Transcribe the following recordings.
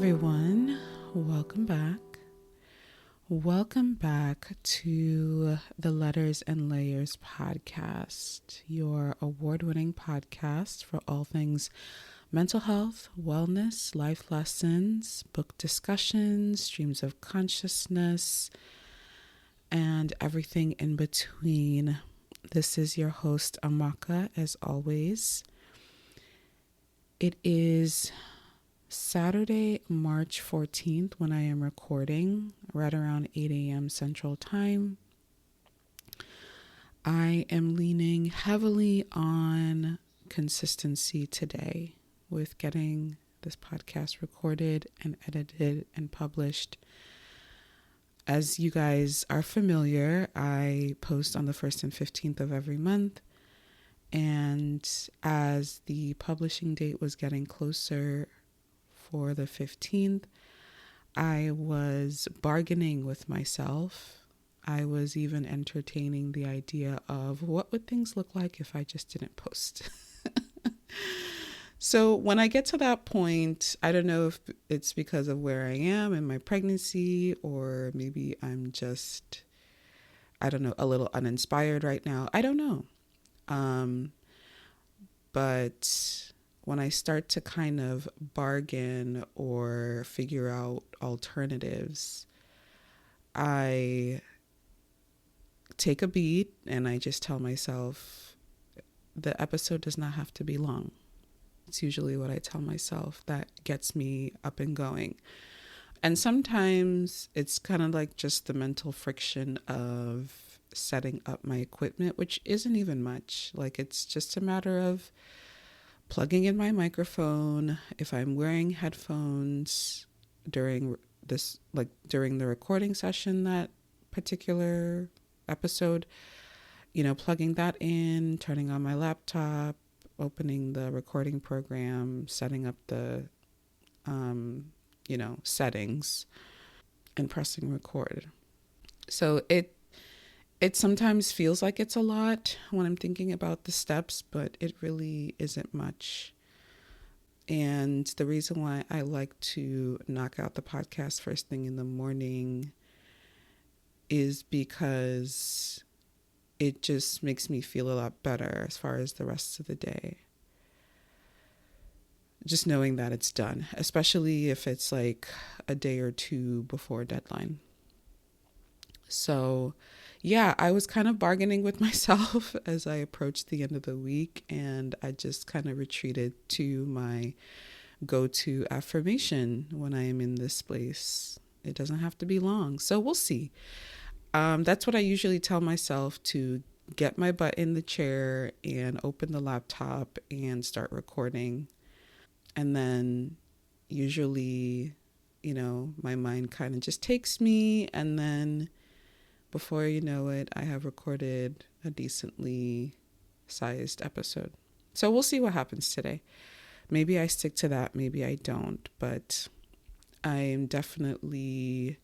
everyone. Welcome back. Welcome back to the Letters and Layers podcast, your award-winning podcast for all things mental health, wellness, life lessons, book discussions, streams of consciousness, and everything in between. This is your host, Amaka, as always. It is Saturday, March 14th, when I am recording, right around 8 a.m. Central Time. I am leaning heavily on consistency today with getting this podcast recorded and edited and published. As you guys are familiar, I post on the 1st and 15th of every month. And as the publishing date was getting closer for the 15th, I was bargaining with myself. I was even entertaining the idea of what would things look like if I just didn't post. So when I get to that point, I don't know if it's because of where I am in my pregnancy, or maybe I'm just, a little uninspired right now. I don't know. But when I start to kind of bargain or figure out alternatives, I take a beat and I just tell myself the episode does not have to be long. It's usually what I tell myself that gets me up and going. And sometimes it's kind of like just the mental friction of setting up my equipment, which isn't even much. Like, it's just a matter of plugging in my microphone. If I'm wearing headphones during the recording session, that particular episode, plugging that in, turning on my laptop, opening the recording program, setting up the, settings, and pressing record. So it sometimes feels like it's a lot when I'm thinking about the steps, but it really isn't much. And the reason why I like to knock out the podcast first thing in the morning is because it just makes me feel a lot better as far as the rest of the day. Just knowing that it's done, especially if it's like a day or two before deadline. So yeah, I was kind of bargaining with myself as I approached the end of the week, and I just kind of retreated to my go-to affirmation when I am in this place. It doesn't have to be long, so we'll see. That's what I usually tell myself, to get my butt in the chair and open the laptop and start recording. And then usually, my mind kind of just takes me, and then before you know it, I have recorded a decently sized episode. So we'll see what happens today. Maybe I stick to that, maybe I don't, but I definitely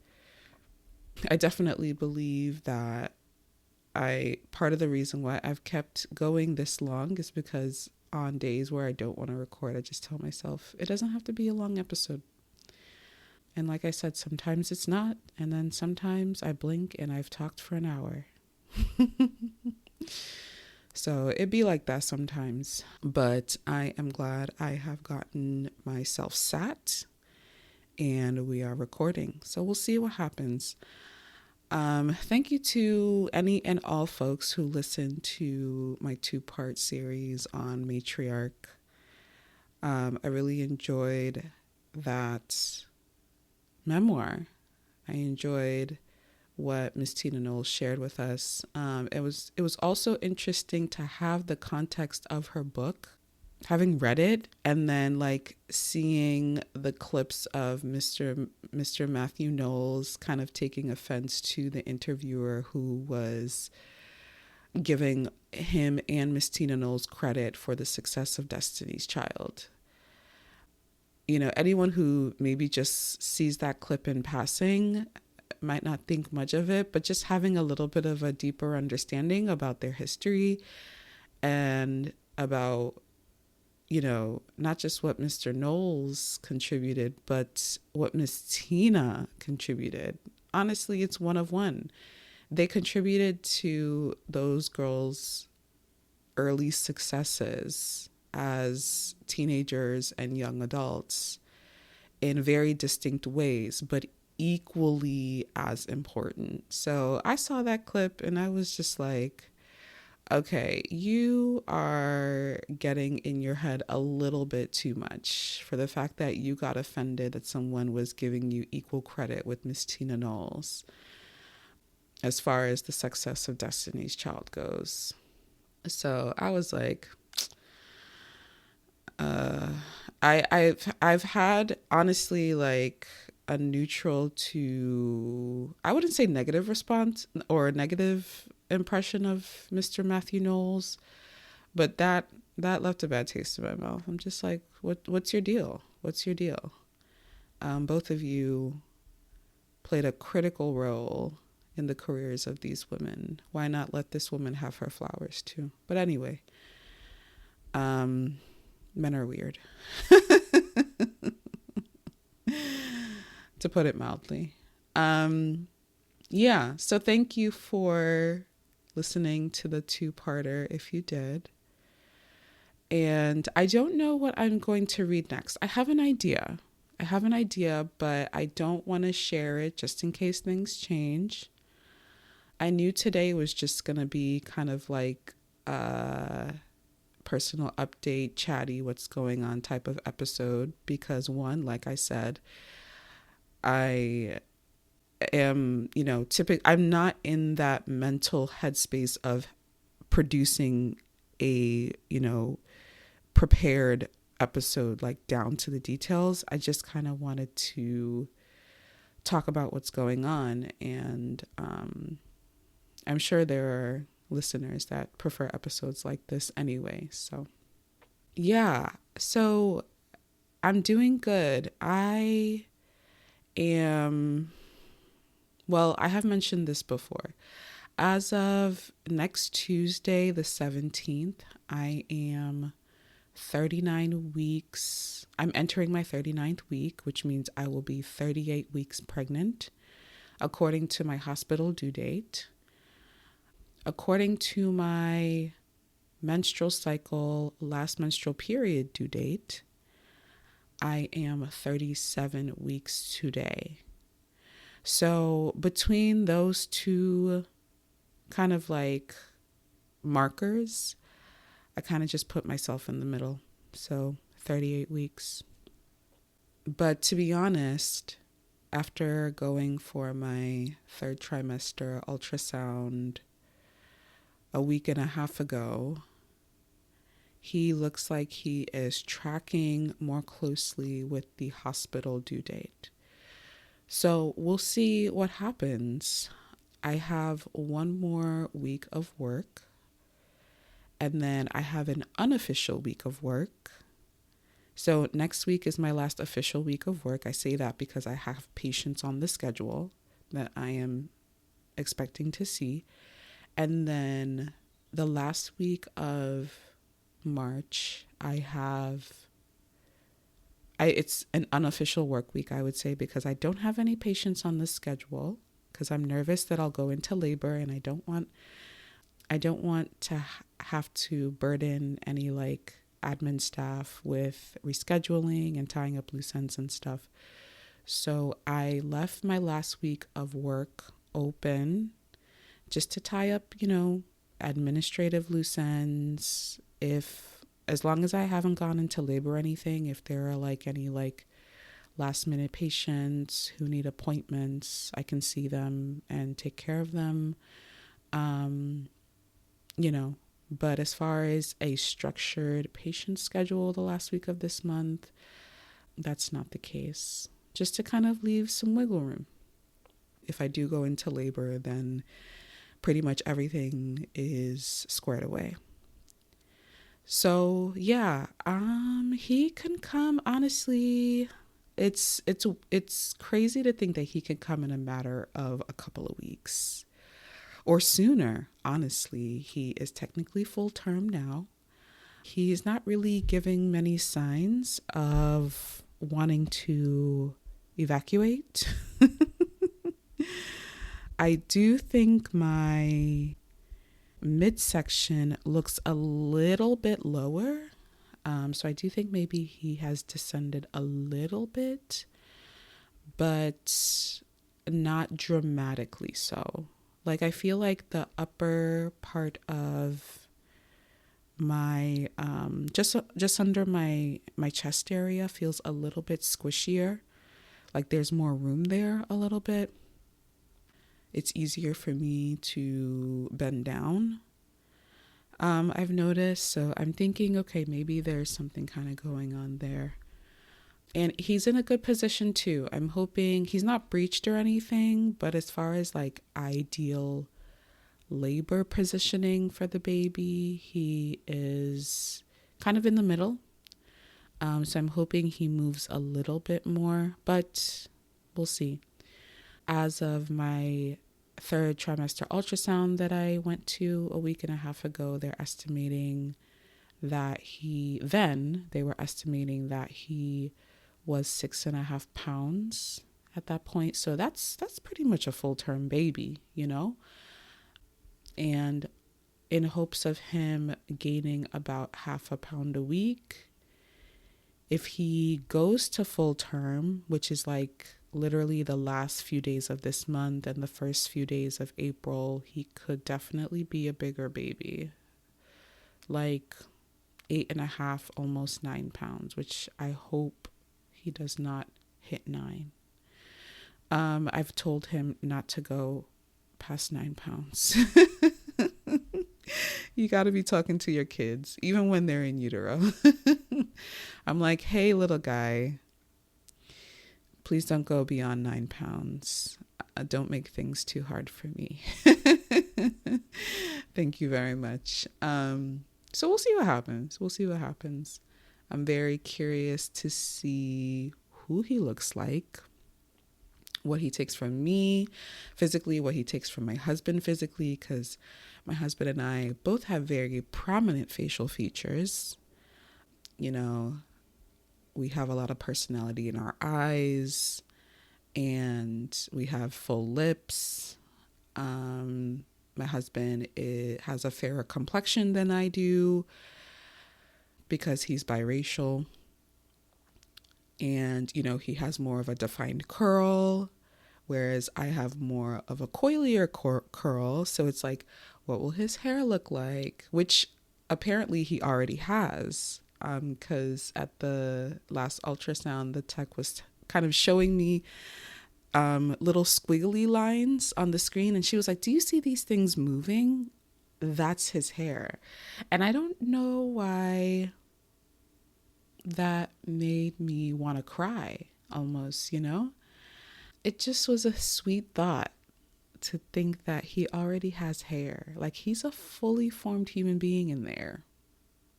believe that part of the reason why I've kept going this long is because on days where I don't want to record, I just tell myself it doesn't have to be a long episode. And like I said, sometimes it's not. And then sometimes I blink and I've talked for an hour. So it'd be like that sometimes. But I am glad I have gotten myself sat and we are recording. So we'll see what happens. Thank you to any and all folks who listened to my 2-part series on matriarch. I really enjoyed that memoir. I enjoyed what Miss Tina Knowles shared with us. It was also interesting to have the context of her book, having read it, and then like seeing the clips of Mr. Matthew Knowles kind of taking offense to the interviewer who was giving him and Miss Tina Knowles credit for the success of Destiny's Child. Anyone who maybe just sees that clip in passing might not think much of it, but just having a little bit of a deeper understanding about their history and about not just what Mr. Knowles contributed, but what Miss Tina contributed. Honestly, it's one of one. They contributed to those girls' early successes as teenagers and young adults in very distinct ways, but equally as important. So I saw that clip and I was just like, okay, you are getting in your head a little bit too much for the fact that you got offended that someone was giving you equal credit with Miss Tina Knowles as far as the success of Destiny's Child goes. So I was like, I've had honestly like a neutral to, I wouldn't say negative response or a negative impression of Mr. Matthew Knowles, but that left a bad taste in my mouth. I'm just like, what's your deal? What's your deal? Both of you played a critical role in the careers of these women. Why not let this woman have her flowers too? But anyway, men are weird, to put it mildly. Yeah, so thank you for listening to the two-parter if you did. And I don't know what I'm going to read next. I have an idea, but I don't want to share it just in case things change. I knew today was just going to be kind of like a personal update, chatty, what's going on type of episode. Because one, like I said, I am, I'm not in that mental headspace of producing a, prepared episode, like down to the details. I just kind of wanted to talk about what's going on. And I'm sure there are listeners that prefer episodes like this anyway. So yeah, so I'm doing good. I have mentioned this before. As of next Tuesday, the 17th, I am 39 weeks. I'm entering my 39th week, which means I will be 38 weeks pregnant, according to my hospital due date. According to my menstrual cycle, last menstrual period due date, I am 37 weeks today. So between those two kind of like markers, I kind of just put myself in the middle. So 38 weeks. But to be honest, after going for my third trimester ultrasound a week and a half ago, he looks like he is tracking more closely with the hospital due date. So we'll see what happens. I have one more week of work, and then I have an unofficial week of work. So next week is my last official week of work. I say that because I have patients on the schedule that I am expecting to see. And then the last week of March, it's an unofficial work week, I would say, because I don't have any patients on the schedule because I'm nervous that I'll go into labor, and I don't want to have to burden any like admin staff with rescheduling and tying up loose ends and stuff. So I left my last week of work open just to tie up, administrative loose ends. As long as I haven't gone into labor or anything, if there are like any like last minute patients who need appointments, I can see them and take care of them. But as far as a structured patient schedule the last week of this month, that's not the case. Just to kind of leave some wiggle room. If I do go into labor, then pretty much everything is squared away. So yeah, he can come, honestly. It's crazy to think that he could come in a matter of a couple of weeks or sooner. Honestly, he is technically full term now. He's not really giving many signs of wanting to evacuate. I do think my midsection looks a little bit lower. So I do think maybe he has descended a little bit, but not dramatically so. Like, I feel like the upper part of my just under my chest area feels a little bit squishier. Like there's more room there a little bit. It's easier for me to bend down. I've noticed, so I'm thinking, okay, maybe there's something kind of going on there. And he's in a good position too. I'm hoping he's not breached or anything, but as far as like ideal labor positioning for the baby, he is kind of in the middle. So I'm hoping he moves a little bit more, but we'll see. As of my third trimester ultrasound that I went to a week and a half ago, they were estimating that he was 6.5 pounds at that point. So that's pretty much a full-term baby, you know? And in hopes of him gaining about 0.5 pound a week, if he goes to full term, which is like literally the last few days of this month and the first few days of April, he could definitely be a bigger baby. Like 8.5, almost 9 pounds, which I hope he does not hit 9. I've told him not to go past 9 pounds. You got to be talking to your kids, even when they're in utero. I'm like, hey, little guy, please don't go beyond 9 pounds. Don't make things too hard for me. Thank you very much. So we'll see what happens. I'm very curious to see who he looks like, what he takes from me physically, what he takes from my husband physically, because my husband and I both have very prominent facial features. You know, we have a lot of personality in our eyes, and we have full lips. My husband has a fairer complexion than I do because he's biracial. And, you know, he has more of a defined curl, whereas I have more of a coilier curl. So it's like, what will his hair look like? Which apparently he already has. Because at the last ultrasound, the tech was kind of showing me little squiggly lines on the screen. And she was like, do you see these things moving? That's his hair. And I don't know why that made me want to cry almost, you know? It just was a sweet thought to think that he already has hair. Like, he's a fully formed human being in there.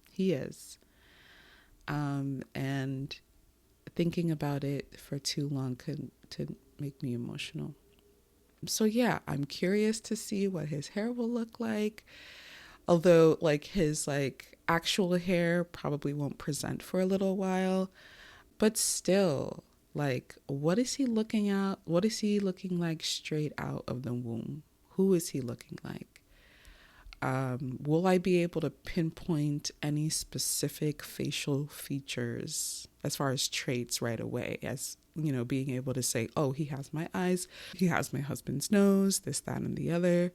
He is. And thinking about it for too long could make me emotional. So yeah, I'm curious to see what his hair will look like. Although like his like actual hair probably won't present for a little while, but still, like, what is he looking at? What is he looking like straight out of the womb? Who is he looking like? Will I be able to pinpoint any specific facial features as far as traits right away, as, you know, being able to say, oh, he has my eyes, he has my husband's nose, this, that, and the other.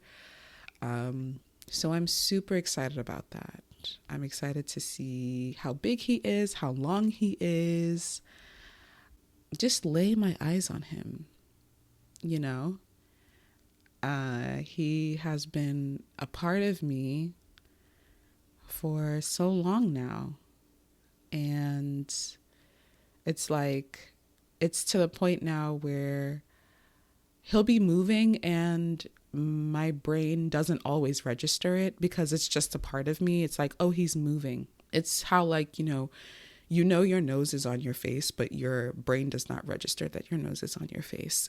So I'm super excited about that. I'm excited to see how big he is, how long he is. Just lay my eyes on him, you know? He has been a part of me for so long now. And it's like, it's to the point now where he'll be moving and my brain doesn't always register it because it's just a part of me. It's like, oh, he's moving. It's how, like, you know your nose is on your face, but your brain does not register that your nose is on your face.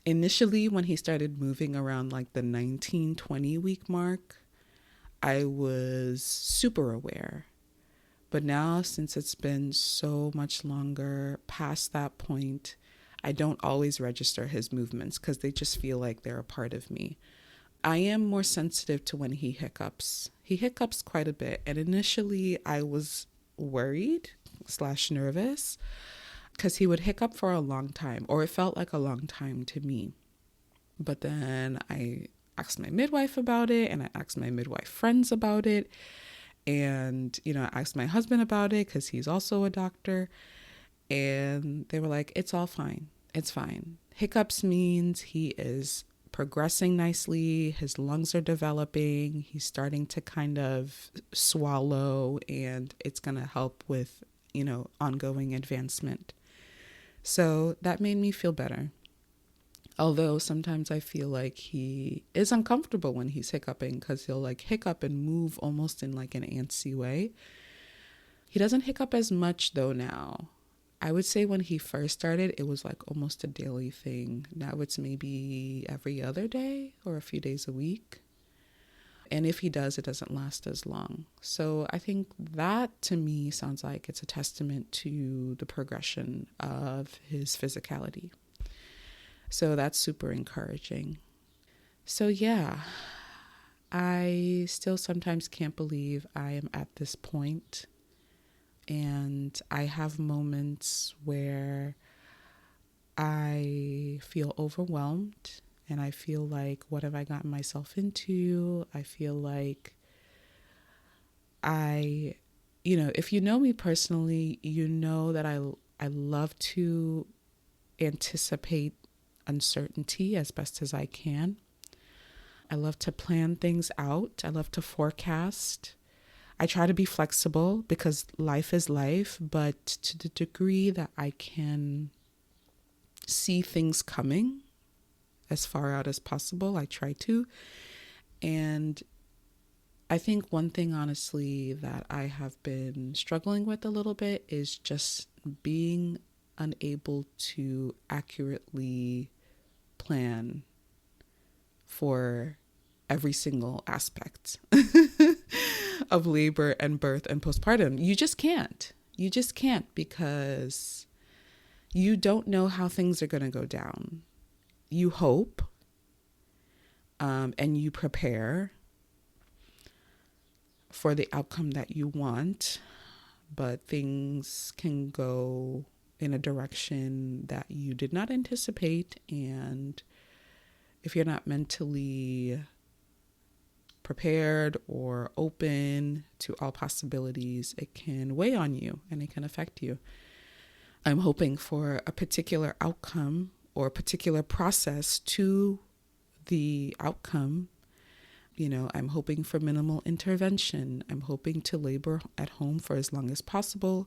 Initially, when he started moving around like the 19-20 week mark, I was super aware. But now, since it's been so much longer past that point, I don't always register his movements because they just feel like they're a part of me. I am more sensitive to when he hiccups. He hiccups quite a bit. And initially I was worried / nervous because he would hiccup for a long time, or it felt like a long time to me. But then I asked my midwife about it, and I asked my midwife friends about it. And, I asked my husband about it because he's also a doctor. And they were like, it's all fine. It's fine. Hiccups means he is progressing nicely. His lungs are developing. He's starting to kind of swallow, and it's going to help with, ongoing advancement. So that made me feel better. Although sometimes I feel like he is uncomfortable when he's hiccuping because he'll like hiccup and move almost in like an antsy way. He doesn't hiccup as much though now. I would say when he first started, it was like almost a daily thing. Now it's maybe every other day or a few days a week. And if he does, it doesn't last as long. So I think that to me sounds like it's a testament to the progression of his physicality. So that's super encouraging. So yeah, I still sometimes can't believe I am at this point. And I have moments where I feel overwhelmed and I feel like, what have I gotten myself into? I feel like if you know me personally, you know that I love to anticipate uncertainty as best as I can. I love to plan things out. I love to forecast. I try to be flexible because life is life, but to the degree that I can see things coming as far out as possible, I try to. And I think one thing, honestly, that I have been struggling with a little bit is just being unable to accurately plan for every single aspect of labor and birth and postpartum. You just can't. You just can't because you don't know how things are going to go down. You hope and you prepare for the outcome that you want, but things can go in a direction that you did not anticipate. And if you're not mentally prepared or open to all possibilities, it can weigh on you and it can affect you. I'm hoping for a particular outcome or a particular process to the outcome. I'm hoping for minimal intervention. I'm hoping to labor at home for as long as possible.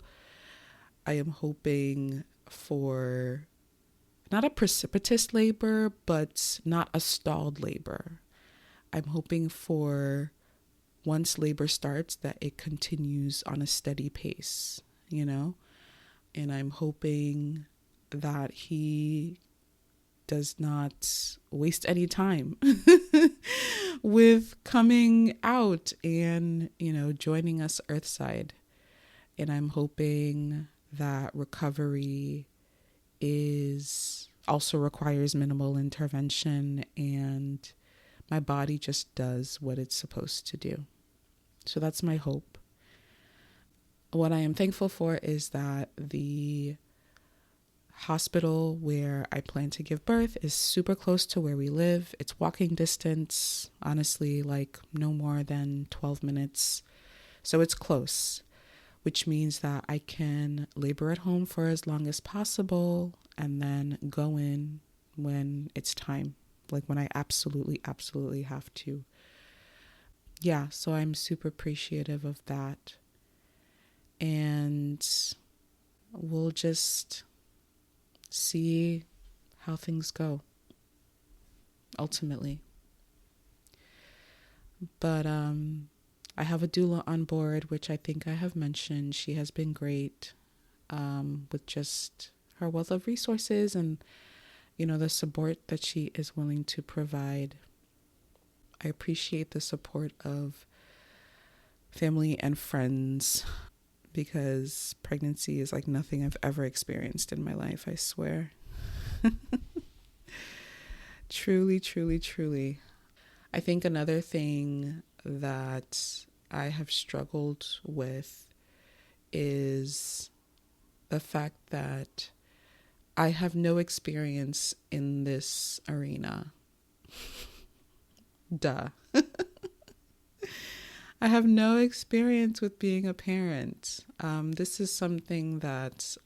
I am hoping for not a precipitous labor, but not a stalled labor. I'm hoping for, once labor starts, that it continues on a steady pace, and I'm hoping that he does not waste any time with coming out and, joining us Earthside. And I'm hoping that recovery also requires minimal intervention and my body just does what it's supposed to do. So that's my hope. What I am thankful for is that the hospital where I plan to give birth is super close to where we live. It's walking distance, honestly, like no more than 12 minutes. So it's close, which means that I can labor at home for as long as possible and then go in when it's time, like when I absolutely, absolutely have to. Yeah, so I'm super appreciative of that. And we'll just see how things go, ultimately. But I have a doula on board, which I think I have mentioned. She has been great with just her wealth of resources and, the support that she is willing to provide. I appreciate the support of family and friends, because pregnancy is like nothing I've ever experienced in my life, I swear. Truly, truly, truly. I think another thing that I have struggled with is the fact that I have no experience in this arena. Duh. I have no experience with being a parent. This is something that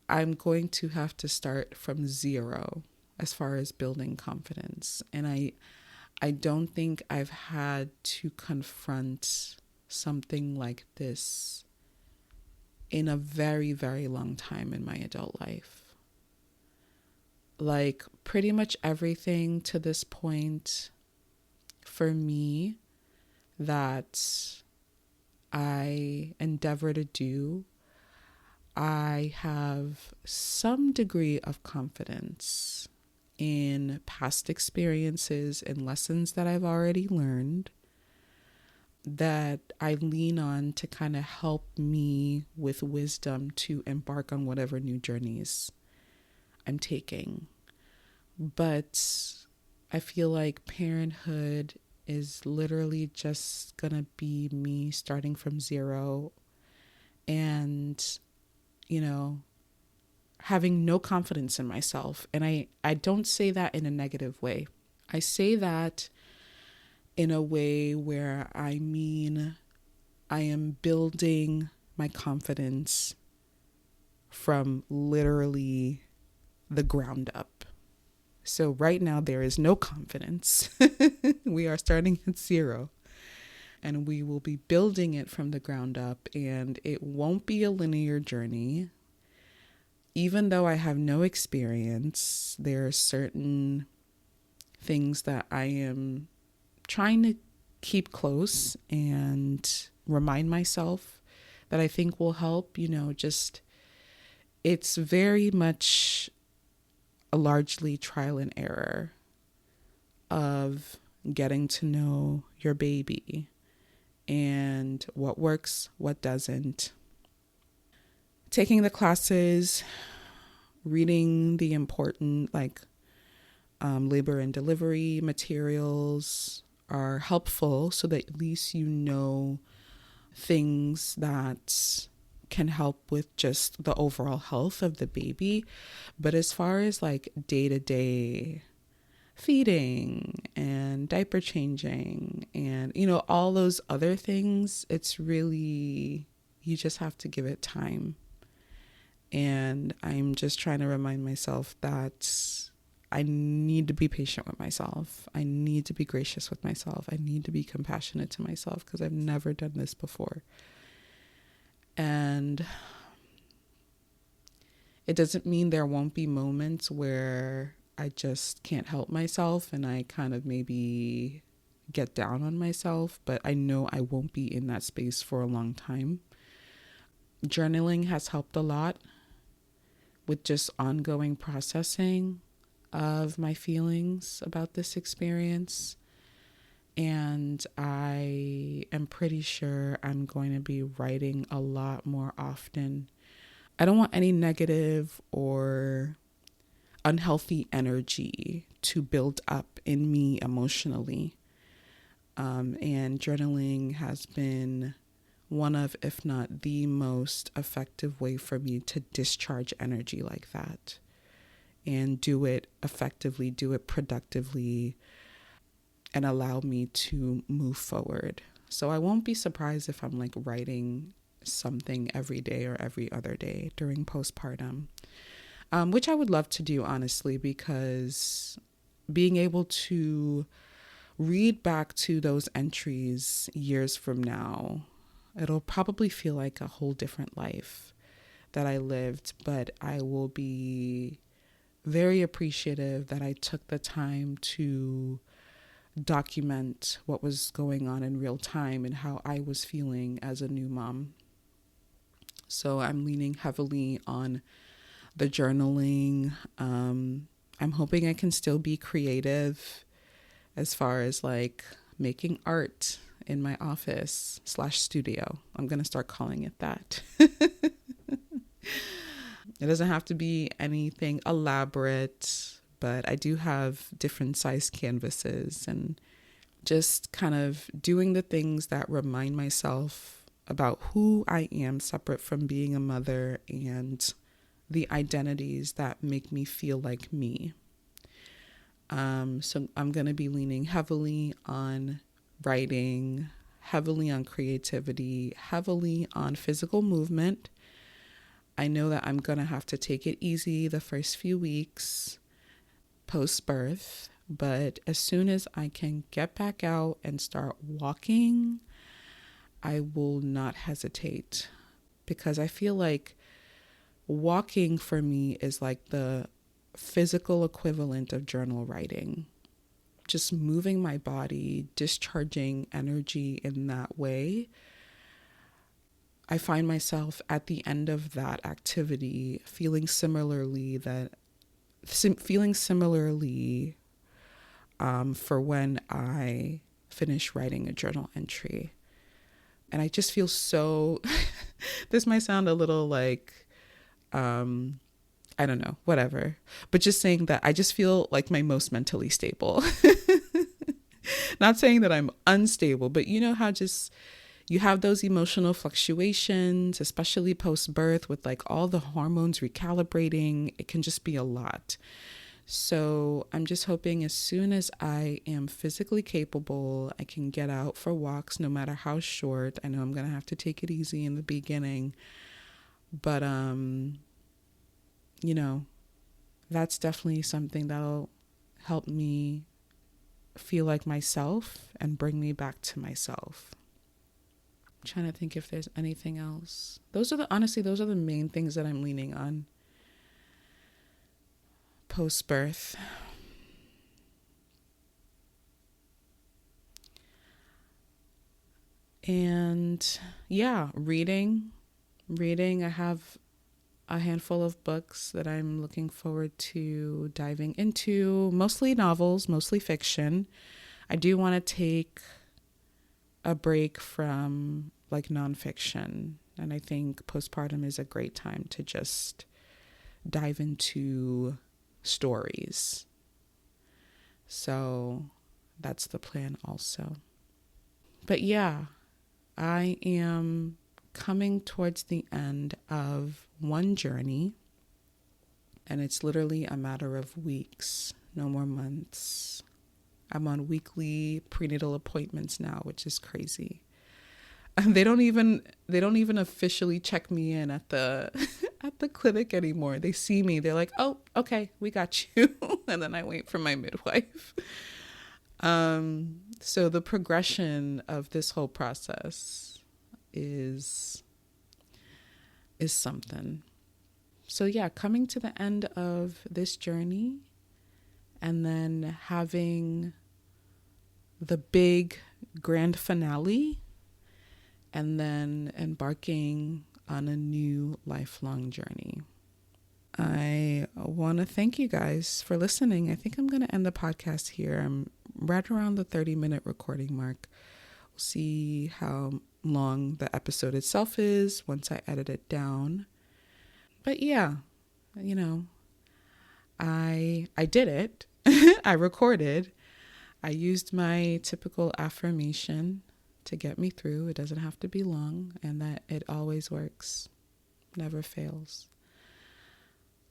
I'm going to have to start from zero as far as building confidence. And I don't think I've had to confront something like this in a very, very long time in my adult life. Like pretty much everything to this point for me that I endeavor to do, I have some degree of confidence in past experiences and lessons that I've already learned that I lean on to kind of help me with wisdom to embark on whatever new journeys I'm taking. But I feel like parenthood is literally just gonna be me starting from zero and, having no confidence in myself. And I don't say that in a negative way. I say that in a way where I mean I am building my confidence from literally the ground up. So right now there is no confidence. We are starting at zero. And we will be building it from the ground up, and it won't be a linear journey. Even though I have no experience, there are certain things that I am trying to keep close and remind myself that I think will help, it's very much a largely trial and error of getting to know your baby and what works, what doesn't. Taking the classes, reading the important labor and delivery materials are helpful so that at least you know things that can help with just the overall health of the baby. But as far as day-to-day feeding and diaper changing and, all those other things, it's really, you just have to give it time. And I'm just trying to remind myself that I need to be patient with myself. I need to be gracious with myself. I need to be compassionate to myself because I've never done this before. And it doesn't mean there won't be moments where I just can't help myself and I kind of maybe get down on myself, but I know I won't be in that space for a long time. Journaling has helped a lot with just ongoing processing of my feelings about this experience. And I am pretty sure I'm going to be writing a lot more often. I don't want any negative or unhealthy energy to build up in me emotionally. And journaling has been one of, if not the most effective way for me to discharge energy like that and do it effectively, do it productively, and allow me to move forward. So I won't be surprised if I'm writing something every day or every other day during postpartum, which I would love to do, honestly, because being able to read back to those entries years from now, it'll probably feel like a whole different life that I lived, but I will be very appreciative that I took the time to document what was going on in real time and how I was feeling as a new mom. So I'm leaning heavily on the journaling. I'm hoping I can still be creative as far as making art in my office/studio. I'm going to start calling it that. It doesn't have to be anything elaborate, but I do have different size canvases and just kind of doing the things that remind myself about who I am separate from being a mother and the identities that make me feel like me. So I'm going to be leaning heavily on writing, heavily on creativity, heavily on physical movement. I know that I'm going to have to take it easy the first few weeks post-birth, but as soon as I can get back out and start walking, I will not hesitate, because I feel like walking for me is like the physical equivalent of journal writing. Just moving my body, discharging energy in that way. I find myself at the end of that activity feeling similarly for when I finish writing a journal entry. And I just feel so, this might sound a little like, I don't know, whatever. But just saying that I just feel like my most mentally stable. Not saying that I'm unstable, but you know how just you have those emotional fluctuations, especially post-birth with like all the hormones recalibrating. It can just be a lot. So I'm just hoping as soon as I am physically capable, I can get out for walks, no matter how short. I know I'm going to have to take it easy in the beginning, but, you know, that's definitely something that'll help me feel like myself and bring me back to myself. I'm trying to think if there's anything else. Those are the main things that I'm leaning on post-birth. And yeah, reading. I have a handful of books that I'm looking forward to diving into, mostly novels, mostly fiction. I do want to take a break from like nonfiction, and I think postpartum is a great time to just dive into stories. So that's the plan also. But yeah, I am coming towards the end of one journey, and it's literally a matter of weeks, no more months. I'm on weekly prenatal appointments now, which is crazy. They don't even officially check me in at the at the clinic anymore. They see me, they're like, "Oh, okay, we got you," and then I wait for my midwife. So the progression of this whole process is something. So yeah, coming to the end of this journey and then having the big grand finale, and then embarking on a new lifelong journey. I want to thank you guys for listening. I think I'm going to end the podcast here. I'm right around the 30-minute recording mark. We'll see how long the episode itself is once I edit it down. But yeah, you know, I did it. I recorded. I used my typical affirmation to get me through. It doesn't have to be long, and that it always works, never fails.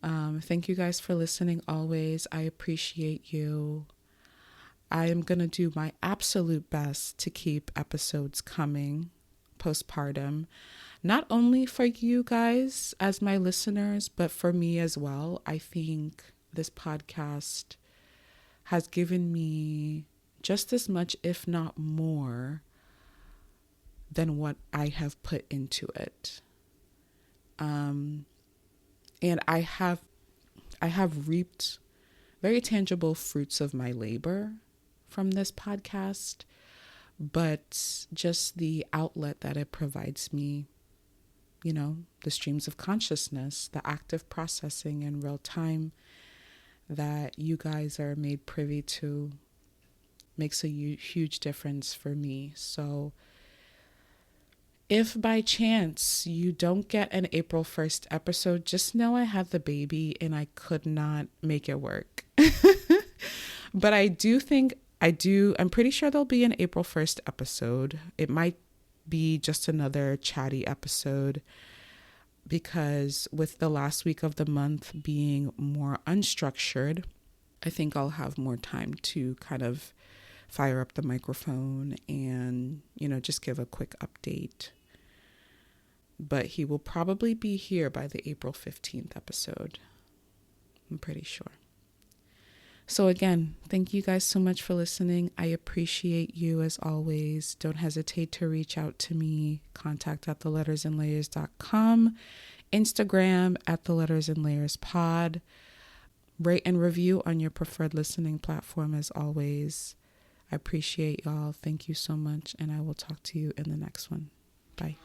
Thank you guys for listening always. I appreciate you. I am going to do my absolute best to keep episodes coming postpartum, not only for you guys as my listeners, but for me as well. I think this podcast has given me just as much, if not more, than what I have put into it. And I have reaped very tangible fruits of my labor from this podcast, but just the outlet that it provides me, you know, the streams of consciousness, the active processing in real time that you guys are made privy to makes a huge difference for me. So if by chance you don't get an April 1st episode, just know I had the baby and I could not make it work. But I'm pretty sure there'll be an April 1st episode. It might be just another chatty episode, because with the last week of the month being more unstructured, I think I'll have more time to kind of fire up the microphone and, just give a quick update. But he will probably be here by the April 15th episode. I'm pretty sure. So again, thank you guys so much for listening. I appreciate you as always. Don't hesitate to reach out to me. Contact at thelettersandlayers.com. Instagram at thelettersandlayerspod. Rate and review on your preferred listening platform as always. I appreciate y'all. Thank you so much. And I will talk to you in the next one. Bye.